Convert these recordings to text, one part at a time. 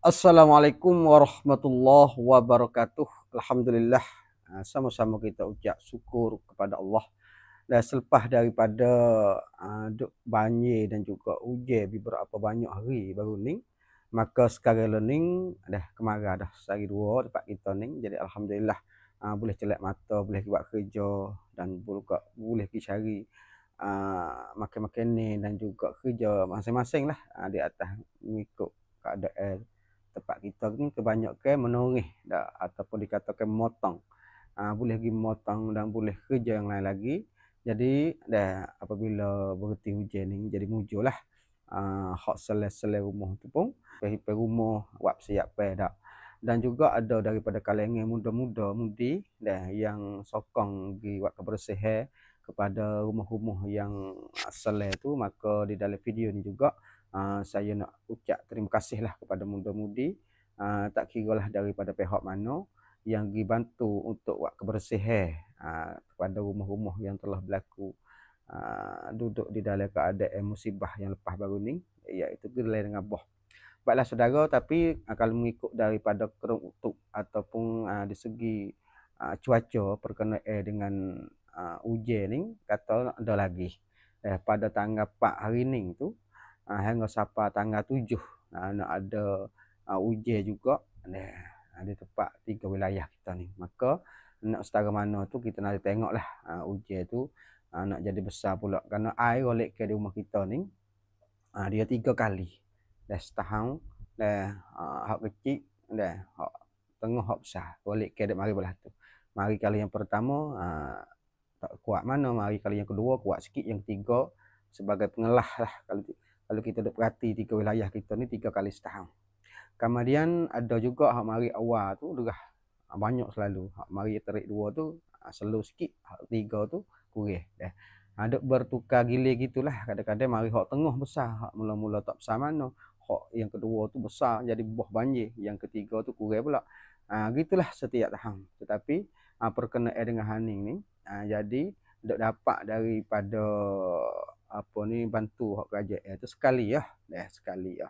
Assalamualaikum warahmatullahi wabarakatuh. Alhamdulillah, sama-sama kita ucap syukur kepada Allah. Dan selepas daripada duk banjir dan juga hujan beberapa banyak hari baru ni, maka sekarang learning dah kemarau dah sehari dua tempat kita ni. Jadi alhamdulillah boleh celak mata, boleh buat kerja dan boleh pergi cari makan-makan ni dan juga kerja masing-masing lah di atas mengikut keadaan tempat kita ni kebanyakan menoreh dah ataupun dikatakan memotong. Boleh pergi memotong dan boleh kerja yang lain lagi. Jadi dah apabila berhenti hujan ni jadi muncul lah hak selai-selai rumah tu pun pergi rumah buat siap dah. Dan juga ada daripada kalangan muda-muda mudi dah yang sokong pergi buat kebersihan kepada rumah-rumah yang selai tu, maka di dalam video ni juga saya nak ucap terima kasih lah kepada muda-mudi, tak kira lah daripada pihak mana yang dibantu untuk buat kebersihan kepada rumah-rumah yang telah berlaku duduk di dalam keadaan musibah yang lepas baru ni, iaitu gelai dengan boh. Baiklah saudara, tapi kalau mengikut daripada keruk ataupun di segi cuaca berkenaan dengan hujan ni, kata ada lagi. Pada tanggal 4 hari ni tu hingga sampai tanggal 7 nak ada hujan juga di tempat 3 wilayah kita ni. Maka nak setara mana tu kita nak tengoklah hujan tu nak jadi besar pula, kerana air oleh ke di rumah kita ni dia 3 kali dah setahun dah, hak kecil dah, hak tengah, hak besar oleh ke mari belah tu. Mari kali yang pertama tak kuat mana, mari kali yang kedua kuat sikit, yang ketiga sebagai pengelah lah. Kalau kita duk perhati 3 wilayah kita ni 3 kali setahun. Kemudian ada juga hak mari awal tu derah banyak selalu. Hak mari terik 2 tu slow sikit, hak 3 tu kurang dah. Duk bertukar gilir gitulah. Kadang-kadang mari hak tengah besar, hak mula-mula tak besar mana. Hak yang kedua tu besar jadi buah banjir, yang ketiga tu kurang pula. Gitulah setiap tahun. Tetapi perkenaan dengan haning ni jadi duk dapat daripada apa ni bantu hak kerajaan tu sekali ya. Sekali ya.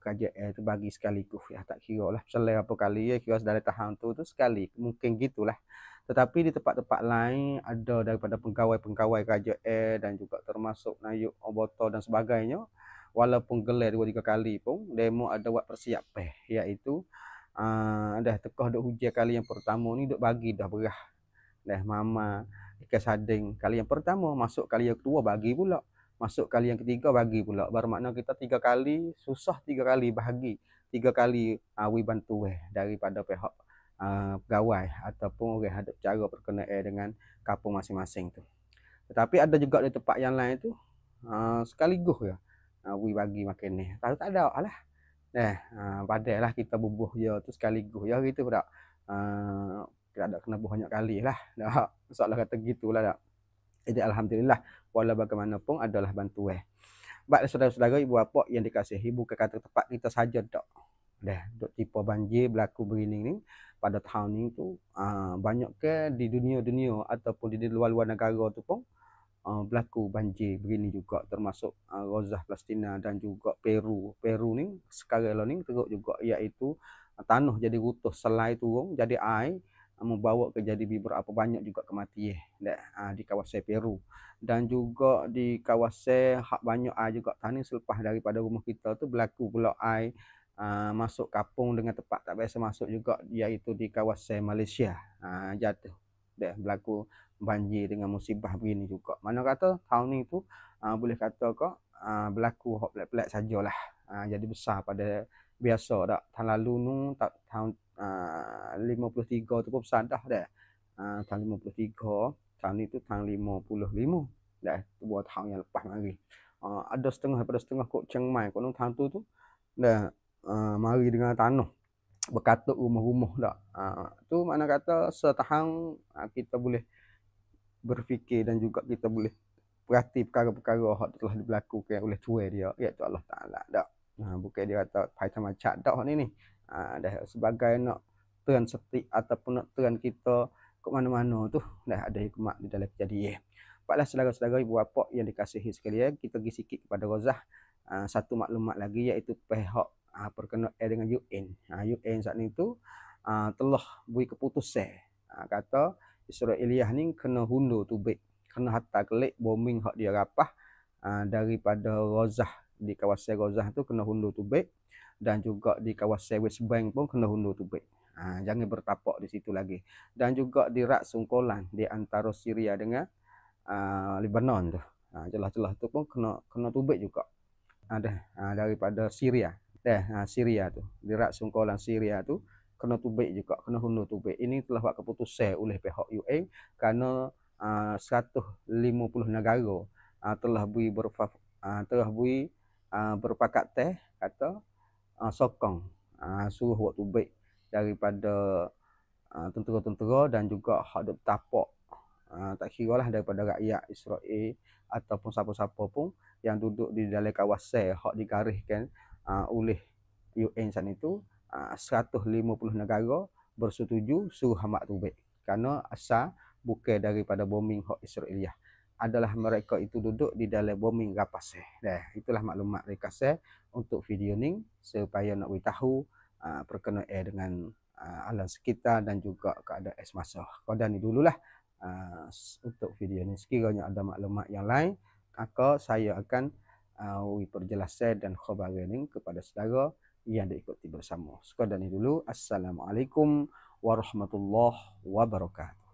Kerajaan tu bagi sekaligus ya, tak kira lah selai apa kali ya, kira dalam tahun tu sekali, mungkin gitulah. Tetapi di tempat-tempat lain ada daripada pegawai-pegawai kerajaan dan juga termasuk nayuk botol dan sebagainya, walaupun gelar 2-3 kali pun demo ada buat persiapan, iaitu dah tekah duk hujan kali yang pertama ni duk bagi dah berah dah mama ikan sarding kali yang pertama, masuk kali yang kedua bagi pula, masuk kali yang ketiga bagi pula. Bermakna kita 3 kali susah, 3 kali bahagi, 3 kali wi bantu daripada pihak pegawai ataupun orang ada cara berkenaan dengan kampung masing-masing tu. Tetapi ada juga di tempat yang lain tu sekaligus ya wi bagi makan ni. Tak ada lah. Padahlah kita bubuh je tu sekaligus ya gitu tak. Kita ada kena banyak kali lah. Dah masalah kata gitulah tak. Jadi alhamdulillah walau bagaimanapun adalah bantuan. Baik saudara-saudara, ibu bapa yang dikasihi, bukan kata tempat kita saja tak. Dah duk tipu banjir berlaku begini ni pada tahun ni tu banyak ke di dunia-dunia ataupun di luar-luar negara tu pun berlaku banjir begini juga, termasuk Gaza Palestina dan juga Peru. Peru ni sekarang ni teruk juga, iaitu tanah jadi runtuh, selai turun jadi air membawa ke jadi beberapa banyak juga kematian di kawasan Peru. Dan juga di kawasan hak banyak air juga tani selepas daripada rumah kita tu berlaku pula air masuk kapung dengan tempat tak biasa masuk juga, iaitu di kawasan Malaysia. Jatuh berlaku banjir dengan musibah begini juga. Mana kata tahun ni tu boleh kata kok berlaku hak pelik-pelik sajalah. Jadi besar pada biasa tak. Tahun lalu nu tak tahun 53 tu pun besar dah. Tahun 53, tahun ni tu tahun 55 dah, 2 tahun yang lepas mari. Ada setengah daripada setengah kok Chiang Mai kok tahun tu dah mari dengan tanah berkatuk rumah-rumah tak. Tu mana kata setahun kita boleh berfikir dan juga kita boleh perhati perkara-perkara hak telah diberlakukan oleh Tuhan dia, iaitu Allah Taala dak. Bukan dia kata paitan macam dak ni. Dah sebagai nak tuan seti ataupun nak tuan kita ke mana-mana tu dah ada hikmat di dalam kejadian. Baiklah saudara-saudara, ibu bapa yang dikasihi sekalian, kita pergi sikit kepada Rozah satu maklumat lagi, iaitu pihak berkenaan dengan UN. UN saat ni tu telah beri keputusan kata Israeliah ni kena hundur tubik, kena hantar kelik bombing hak dia rapah daripada Gaza, di kawasan Gaza tu kena hundur tubik, dan juga di kawasan West Bank pun kena hundur tubik. Jangan bertapak di situ lagi. Dan juga di rak sungkolan di antara Syria dengan Lebanon tu. Celah-celah tu pun kena tubik juga. Daripada Syria. Syria tu. Di rak sungkolan Syria tu kena tubik juga, kena hundur tubik. Ini telah buat keputusan oleh pihak UN kerana 150 negara telah beri berpakat kata sokong suruh buat tubik daripada tentera-tentera dan juga hak duk tapak, tak kira lah daripada rakyat Israel ataupun siapa-siapa pun yang duduk di dalam kawasan hak digariskan oleh UN saat itu. 150 negara bersetuju suruh hamak tubik kerana asal bukan daripada bombing hak Israeliah, adalah mereka itu duduk di dalam bombing rapaseh. Itulah maklumat ringkasan untuk video ni supaya nak tahu perkenaan dengan alam sekitar dan juga keadaan semasa. Kau ni dululah untuk video ni. Sekiranya ada maklumat yang lain, maka saya akan perjelasan dan khabar ni kepada saudara yang diikuti bersama. Sekadar ni dulu. Assalamualaikum warahmatullahi wabarakatuh.